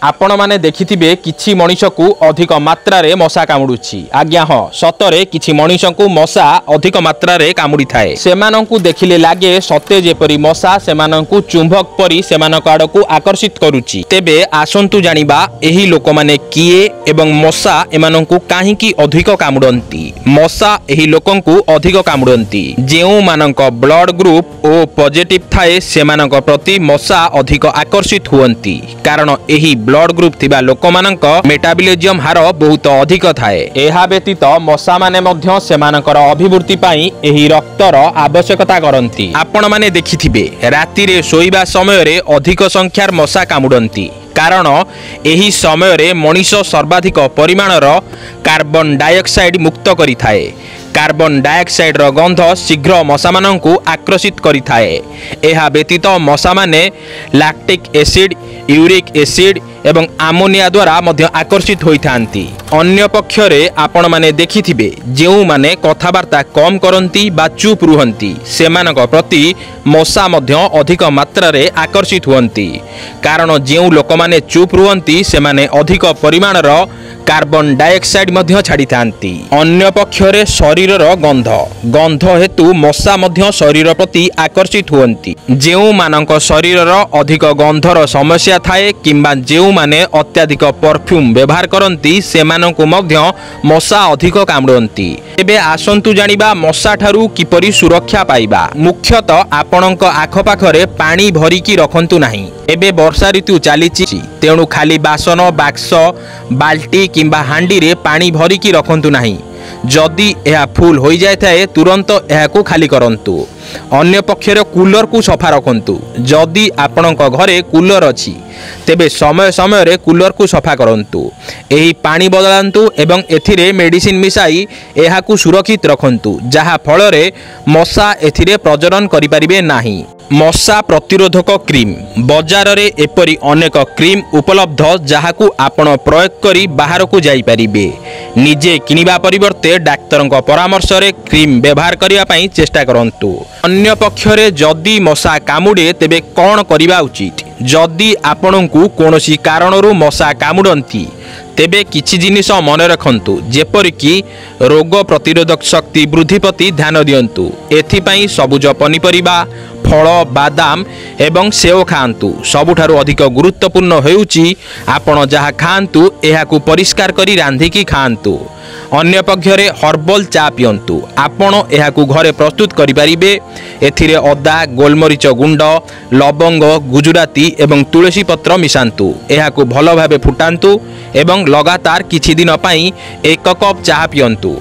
आपण माने देखिथिबे किछि मनुष्य को अधिक मात्रा रे मशा कामुडुछि। आज्ञा हाँ सतरे किछि मनुष्य को मशा अधिक मात्रा रे कामुडी थाए। सेमानंकु देखिले लागे सते जेपरि मशा सेमानंकु चुंबक परि सेमानक आडकु आकर्षित करूछि। तेबे आसंतु जानिबा एही लोक माने किए एवं मशा एमानंकु काहींकि अधिक कामुडंती। मशा एही लोकंकु अधिक कामुडंती जेउ मानक ब्लड ग्रुप ओ पॉजिटिव थाए सेमानक प्रति मशा अधिक आकर्षित हुअंती कारण एही ब्लड ग्रुप थिबा लोकमानंक मेटाबॉलिज्म हार बहुत अधिक थाए। एहा व्यतीत मशा माने मध्य सेमानकर अभिवृद्धि पाई एही रक्तर आवश्यकता करंती। आपण माने देखिथिबे राति रे सोइबा समय रे अधिक संख्यार मशा कामुडंती कारण एही समय रे मनीष सर्वाधिक परिमाणर कार्बन डाइऑक्साइड मुक्त करि थाए। कार्बन डाइऑक्साइड रो गंध शीघ्र मशा मानंकु आकर्षित करि थाए। एहा व्यतीत मशा माने लैक्टिक एसिड यूरिक एसिड एवं आमोनिया द्वारा मध्य आकर्षित होइथांती। अन्य पक्षरे आपण माने देखिथिबे जेउ माने कथावार्ता कम करंती बा चुप रुहंती सेमानक प्रति मशा मध्य अधिक मात्रा रे आकर्षित हुअंती कारण जेउ लोक माने चुप रुहंती सेमाने अधिक परिमाणर कार्बन डाइऑक्साइड मध्य छाड़ी थांती। अन्य पक्षरे शरीरर गंध गंध हेतु मशा मध्य शरीर प्रति आकर्षित हुअंती। जेउ मानक शरीरर अधिक गंधर समस्या थाए किंबा जेउ माने अत्याधिक परफ्यूम व्यवहार करंती सेमानंकु मध्य मशा अधिक कामुडंती। एबे आसंतु जानिबा मशा ठारू किपरि सुरक्षा पाइबा। मुख्यतः आपणक आखपाखरे पानी भरिकी रखंतु नाही। एबे वर्षा ऋतु चलीची तेणु खाली बासन बाक्स बाल्टी किंबा हांडी रे पानी भरिकी रखंतु नाही। जदि यह फुल हो जाए थाए तुरंत यह खाली करंतु। अन्य पक्षर कूलर को सफा रखंतु। जदि आपणक घरे कूलर अछि तेबे समय समय रे कूलर को सफा करंतु। एही पानी बदलांतु एवं एथिरे मेडिसिन मिसाई यह सुरक्षित रखंतु जहा फल रे मशा एथिरे प्रजनन करि परिबे नाही। मशा प्रतिरोधक क्रीम बाजार रे एपरी अनेक क्रीम उपलब्ध जहाकू आपण प्रयोग करी बाहर को जाई परिबे। निजे किनिबा परिवर्ते डाक्तरन परामर्श रे क्रीम व्यवहार करिया पई चेष्टा करंतु। अन्य पक्षरे जदि मशा कामुडे तेबे कौन करिबा उचित। जदि आपणकू कोनोसी कारणरू मशा कामुडंती तेबे किछि जिनिस मन रखंतु जेपरिकी रोग प्रतिरोधक शक्ति वृद्धि प्रति ध्यान दियंतु। एथिपाई सबुज पनीपरिबा फल बादाम एवं सेव खाआंतु। सबुठारु अधिक गुरुत्वपूर्ण हेउची आपण जहा खाआंतु एहाकू परिष्कार करी रांधिकी खाआंतु। अन्य पक्षरे हर्बल चा पियंतु। आपण एहाकू घरे प्रस्तुत करि परिबे। एथिरे अदा गोलमरीच गुंड लवंग गुजराती एवं तुलसी पत्र मिसांतु। एहाकू भल भाबे फुटांतु एवं लगातार किछि दिन पई 1 कप चाह पियंतु।